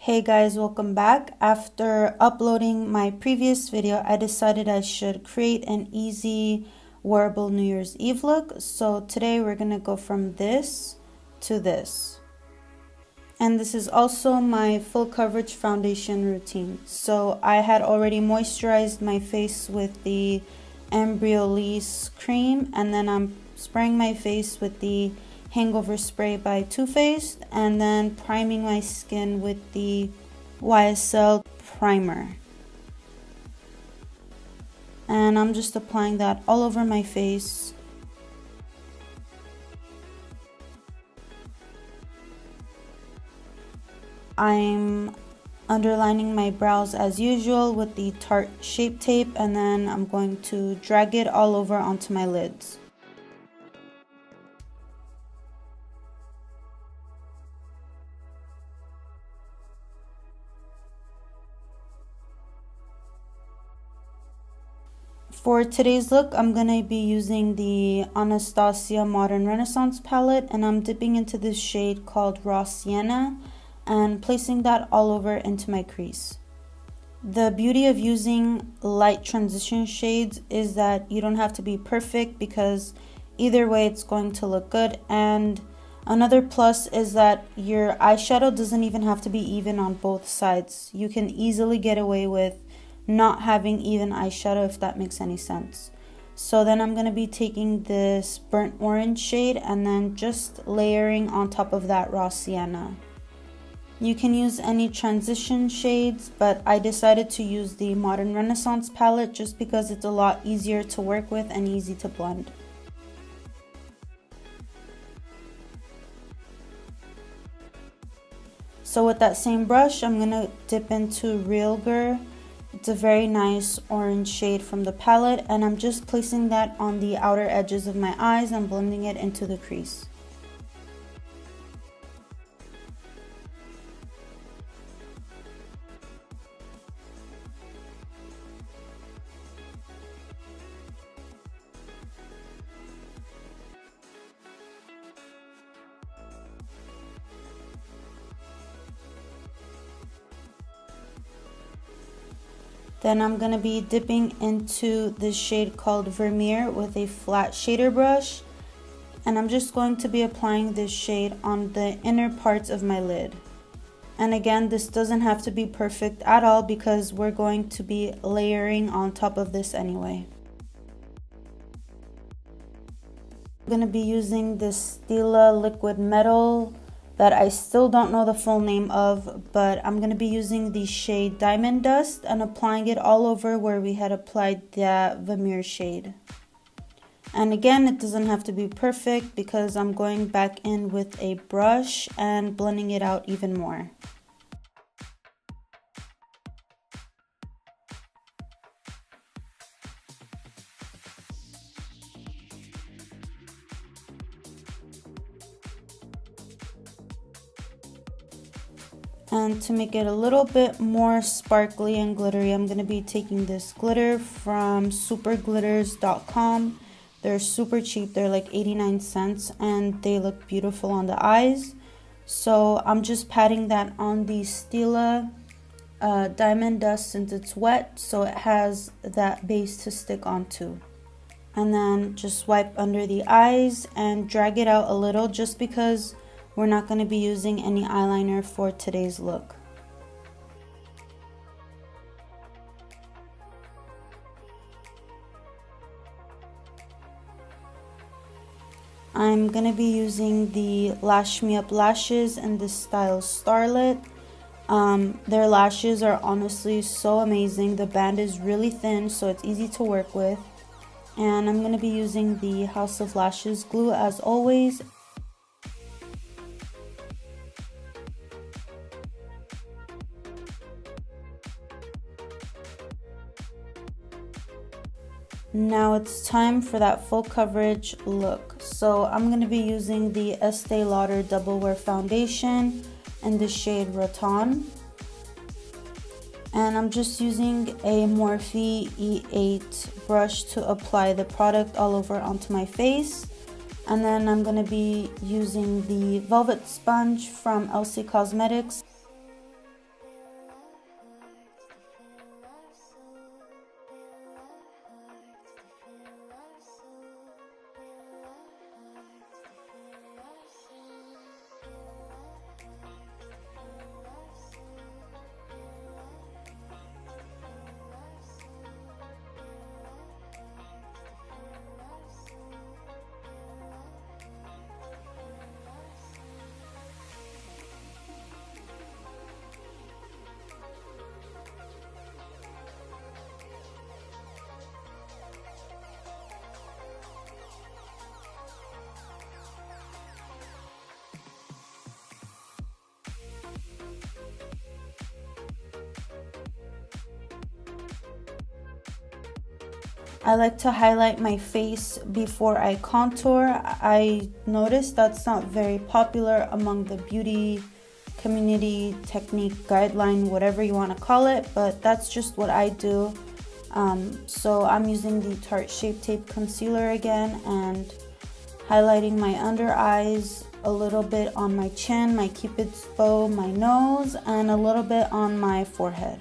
Hey guys, welcome back. After uploading my previous video, I decided I should create an easy wearable New Year's Eve look. So today we're gonna go from this to this. And this is also my full coverage foundation routine. So I had already moisturized my face with the Embryolisse cream, and then I'm spraying my face with the Hangover Spray by Too Faced, and then priming my skin with the YSL primer. And I'm just applying that all over my face. I'm underlining my brows as usual with the Tarte Shape Tape, and then I'm going to drag it all over onto my lids. For today's look, I'm going to be using the Anastasia Modern Renaissance Palette, and I'm dipping into this shade called Raw Sienna and placing that all over into my crease. The beauty of using light transition shades is that you don't have to be perfect, because either way it's going to look good. And another plus is that your eyeshadow doesn't even have to be even on both sides. You can easily get away with not having even eyeshadow, if that makes any sense. So then I'm going to be taking this burnt orange shade and then just layering on top of that raw sienna. You can use any transition shades, but I decided to use the Modern Renaissance palette just because it's a lot easier to work with and easy to blend. So with that same brush, I'm going to dip into realgar. It's a very nice orange shade from the palette, and I'm just placing that on the outer edges of my eyes and blending it into the crease. Then I'm going to be dipping into this shade called Vermeer with a flat shader brush. And I'm just going to be applying this shade on the inner parts of my lid. And again, this doesn't have to be perfect at all, because we're going to be layering on top of this anyway. I'm going to be using this Stila liquid metal that I still don't know the full name of, but I'm going to be using the shade Diamond Dust and applying it all over where we had applied the Vermeer shade. And again, it doesn't have to be perfect, because I'm going back in with a brush and blending it out even more. And to make it a little bit more sparkly and glittery, I'm going to be taking this glitter from superglitters.com. They're super cheap. They're like 89 cents and they look beautiful on the eyes. So I'm just patting that on the Stila Diamond Dust since it's wet, so it has that base to stick onto. And then just wipe under the eyes and drag it out a little, just because we're not going to be using any eyeliner for today's look. I'm going to be using the Lash Me Up lashes in this style Starlet. Their lashes are honestly so amazing. The band is really thin, so it's easy to work with. And I'm going to be using the House of Lashes glue as always. Now it's time for that full coverage look. So I'm going to be using the Estee Lauder Double Wear Foundation in the shade Rattan. And I'm just using a Morphe E8 brush to apply the product all over onto my face. And then I'm going to be using the Velvet Sponge from Elsie Cosmetics. I like to highlight my face before I contour. I noticed that's not very popular among the beauty community, technique, guideline, whatever you want to call it, but that's just what I do. So I'm using the Tarte Shape Tape Concealer again and highlighting my under eyes, a little bit on my chin, my cupid's bow, my nose, and a little bit on my forehead.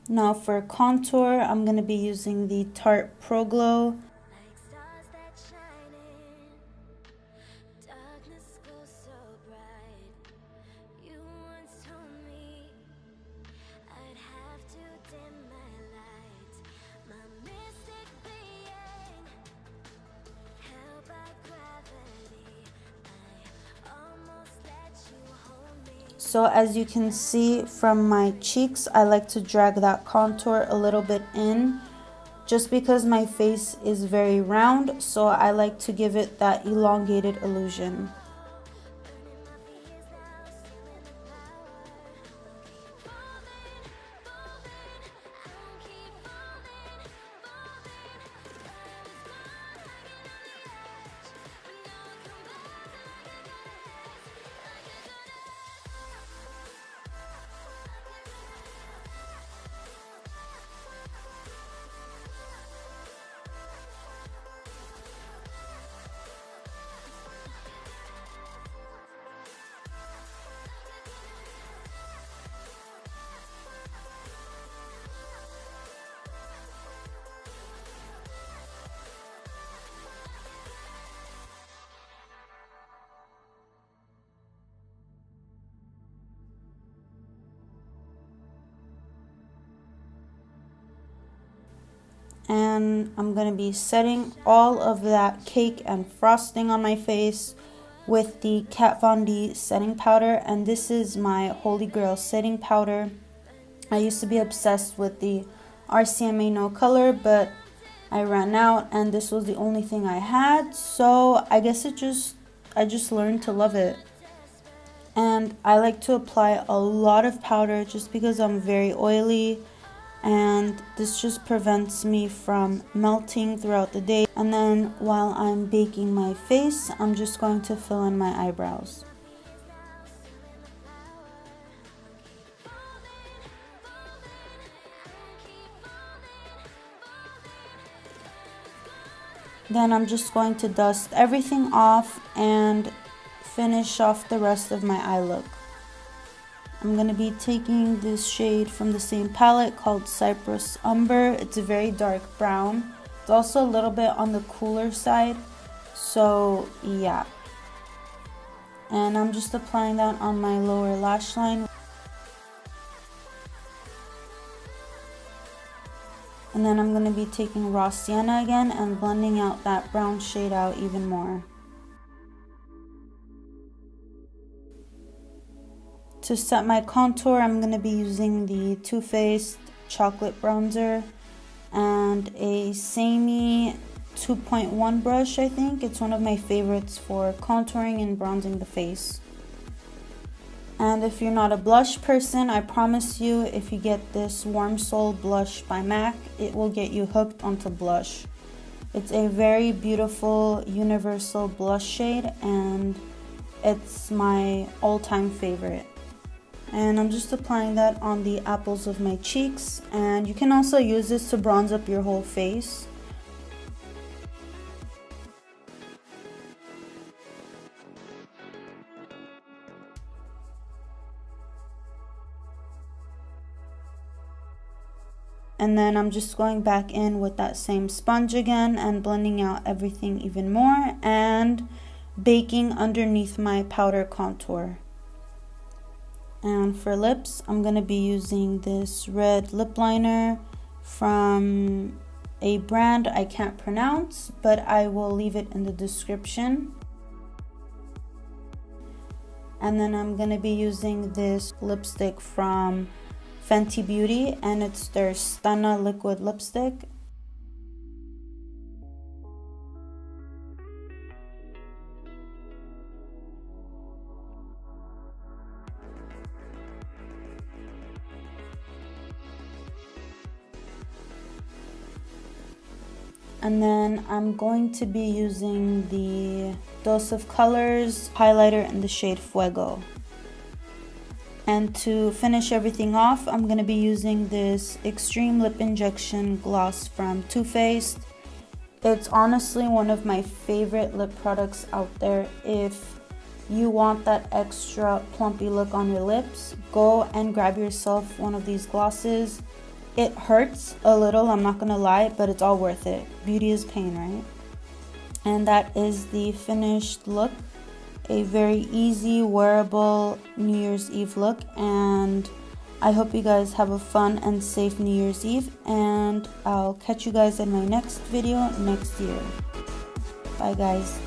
Now for contour, I'm going to be using the Tarte Pro Glow. So as you can see from my cheeks, I like to drag that contour a little bit in just because my face is very round, so I like to give it that elongated illusion. And I'm going to be setting all of that cake and frosting on my face with the Kat Von D setting powder, and this is my holy grail setting powder. I used to be obsessed with the RCMA No Color, but I ran out and this was the only thing I had, so I guess I just learned to love it. And I like to apply a lot of powder just because I'm very oily, and this just prevents me from melting throughout the day. And then while I'm baking my face, I'm just going to fill in my eyebrows. Then I'm just going to dust everything off and finish off the rest of my eye look. I'm going to be taking this shade from the same palette called Cyprus Umber. It's a very dark brown. It's also a little bit on the cooler side. So yeah. And I'm just applying that on my lower lash line. And then I'm going to be taking raw sienna again and blending out that brown shade out even more. To set my contour, I'm going to be using the Too Faced Chocolate Bronzer and a Samey 2.1 brush, I think. It's one of my favorites for contouring and bronzing the face. And if you're not a blush person, I promise you, if you get this Warm Soul blush by MAC, it will get you hooked onto blush. It's a very beautiful universal blush shade, and it's my all-time favorite. And I'm just applying that on the apples of my cheeks, and you can also use this to bronze up your whole face. And then I'm just going back in with that same sponge again and blending out everything even more and baking underneath my powder contour. And for lips, I'm going to be using this red lip liner from a brand I can't pronounce, but I will leave it in the description. And then I'm going to be using this lipstick from Fenty Beauty, and it's their Stunna liquid lipstick. And then I'm going to be using the Dose of Colors highlighter in the shade Fuego. And to finish everything off, I'm going to be using this Extreme Lip Injection gloss from Too Faced. It's honestly one of my favorite lip products out there. If you want that extra plumpy look on your lips, go and grab yourself one of these glosses. It hurts a little, I'm not gonna lie, but it's all worth it. Beauty is pain, right? And that is the finished look. A very easy, wearable New Year's Eve look. And I hope you guys have a fun and safe New Year's Eve. And I'll catch you guys in my next video next year. Bye, guys.